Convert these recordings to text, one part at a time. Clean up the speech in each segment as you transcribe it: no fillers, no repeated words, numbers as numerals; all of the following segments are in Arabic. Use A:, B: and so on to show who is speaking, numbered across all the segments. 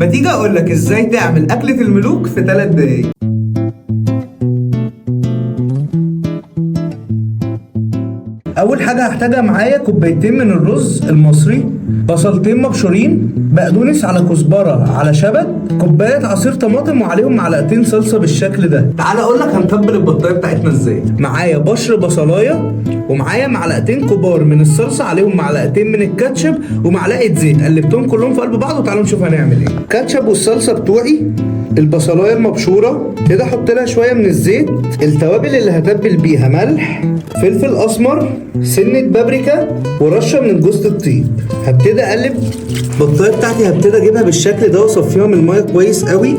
A: ما تيجي اقول لك ازاي تعمل اكلة الملوك في 3 دقايق. اول حاجه هحتاجها معايا كوبايتين من الرز المصري، بصلتين مبشورين، بقدونس على كزبره على شبت، كوبايه عصير طماطم، وعليهم معلقتين صلصه بالشكل ده. تعال اقول لك هنتبل البطايه بتاعتنا ازاي. معايا بشر بصلايه، ومعايا معلقتين كبار من الصلصه، عليهم معلقتين من الكاتشب ومعلقه زيت، قلبتهم كلهم في قلب بعض وتعالوا نشوف هنعمل ايه. الكاتشب والصلصه بتوعي، البصلايه المبشوره كده احط لها شويه من الزيت، التوابل اللي هتبل بيها ملح، فلفل اسمر، سنه بابريكا، ورشه من جوز الطيب. هبتدي اقلب البطايه بتاعتي، هبتدي اجيبها بالشكل ده واصفيها من الميه كويس قوي.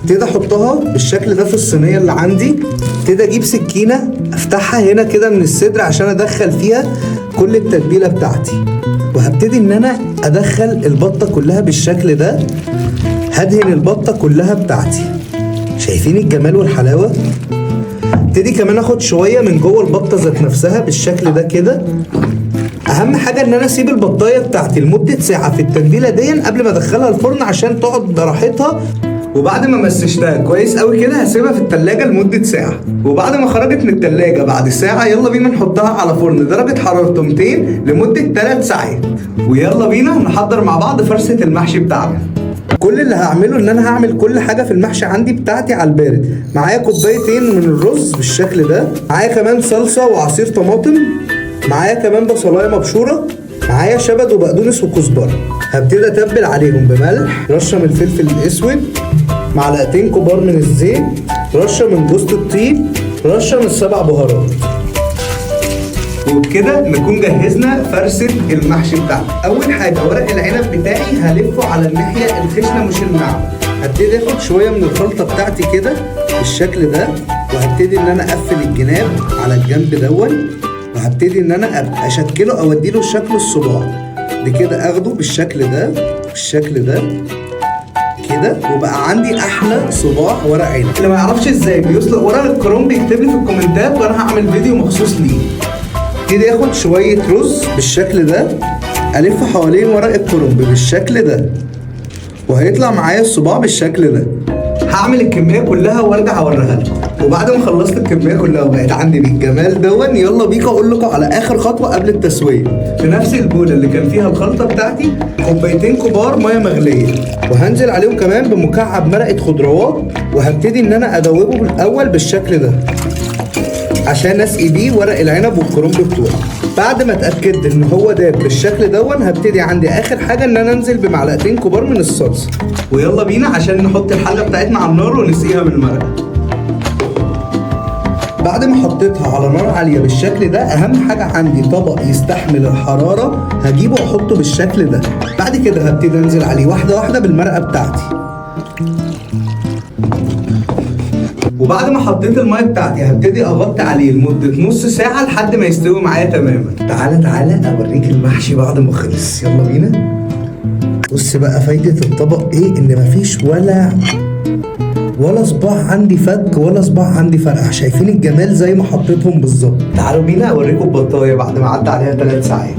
A: هبتدي احطها بالشكل ده في الصينيه اللي عندي. ابتدي اجيب سكينه افتحها هنا كده من الصدر عشان ادخل فيها كل التتبيله بتاعتي، وهبتدي ان انا ادخل البطه كلها بالشكل ده. هدهن البطه كلها بتاعتي. شايفين الجمال والحلاوه؟ ابتدي كمان اخد شويه من جوه البطه ذات نفسها بالشكل ده كده. اهم حاجه ان انا اسيب البطايه بتاعتي لمده ساعه في التتبيله دي قبل ما ادخلها الفرن عشان تقعد براحتها. وبعد ما مسشتها كويس قوي كده هسيبها في التلاجة لمدة ساعة. وبعد ما خرجت من التلاجة بعد ساعة يلا بينا نحطها على فرن درجة حرارته 200 لمدة 3 ساعات. ويلا بينا نحضر مع بعض فرشة المحشي بتاعنا. كل اللي هعمله ان انا هعمل كل حاجة في المحشي عندي بتاعتي على البارد. معايا كوبايتين من الرز بالشكل ده، معايا كمان صلصة وعصير طماطم، معايا كمان بصلاية مبشورة، معايا شبت وبقدونس وكزبرة. هبتدي اتبل عليهم بملح، رشة من الفلفل الاسود، معلقتين كبار من الزيت، رشة من جوز الطيب، رشة من ال7 بهارات. وبكده نكون جهزنا فرشة المحشي بتاعنا. أول حاجة ورق العنب بتاعي هلفه على الناحية الخشنة مش الناعمة. هبتدي اخد شوية من الخلطة بتاعتي كده بالشكل ده، وهبتدي ان انا اقفل الجناب على الجنب دون، وهبتدي ان انا اشكله او اديله شكل الصباع. بكده اخده بالشكل ده كده، وبقى عندي احلى صباع ورق عنب. اللي ما يعرفش ازاي بيسلق ورق الكرنب يكتب لي في الكومنتات وانا هعمل فيديو مخصوص ليه. ابتدي اخد شويه رز بالشكل ده، الف حوالين ورق الكرنب بالشكل ده، وهيطلع معايا الصباع بالشكل ده. هعمل الكميه كلها وارجع اوريها لكم. وبعد ما خلصت الكميه كلها وبقت عندي بالجمال دون، يلا بيكم اقول لكم على اخر خطوه قبل التسويه. في نفس البوله اللي كان فيها الخلطه بتاعتي كوبايتين كبار ميه مغليه، وهنزل عليهم كمان بمكعب مرقه خضروات، وهبتدي ان انا ادوبه بالاول بالشكل ده عشان اسقي بيه ورق العنب والكرنب بتوعي. بعد ما اتاكدت ان هو داب بالشكل دون، هبتدي عندي اخر حاجه ان انا انزل بمعلقتين كبار من الصلصه. ويلا بينا عشان نحط الحله بتاعتنا على النار ونسقيها بالمرقه. بعد ما حطيتها على نار عاليه بالشكل ده، اهم حاجه عندي طبق يستحمل الحراره، هجيبه واحطه بالشكل ده. بعد كده هبتدي انزل عليه واحده واحده بالمرقه بتاعتي. وبعد ما حطيت الميه بتاعتي هبتدي اغطي عليه لمده نص ساعه لحد ما يستوي معايا تماما. تعالى اوريك المحشي بعد ما خلص. يلا بينا. بص بقى فايده الطبق ايه، ان مفيش ولا صباع عندي فك ولا صباع عندي فرقع. شايفين الجمال زي ما حطيتهم بالظبط. تعالوا بينا اوريكم البطايه بعد ما عدى عليها 3 ساعات.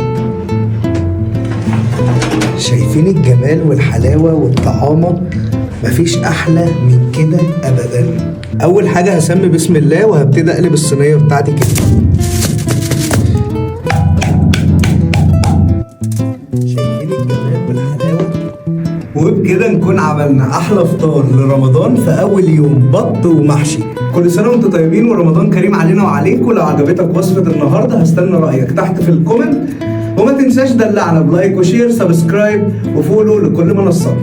A: شايفين الجمال والحلاوه والطعامه، مفيش احلى من كده ابدا. اول حاجه هسمي بسم الله، وهبتدي اقلب الصينيه بتاعتي كده. شايفين الجمال والحلاوه؟ وبكده نكون عملنا احلى فطار لرمضان في اول يوم، بط ومحشي. كل سنه وانتم طيبين ورمضان كريم علينا وعليكم. لو عجبتك وصفه النهارده هستنى رايك تحت في الكومنت، وما تنساش دلعنا بلايك وشير سبسكرايب وفولو لكل منصات.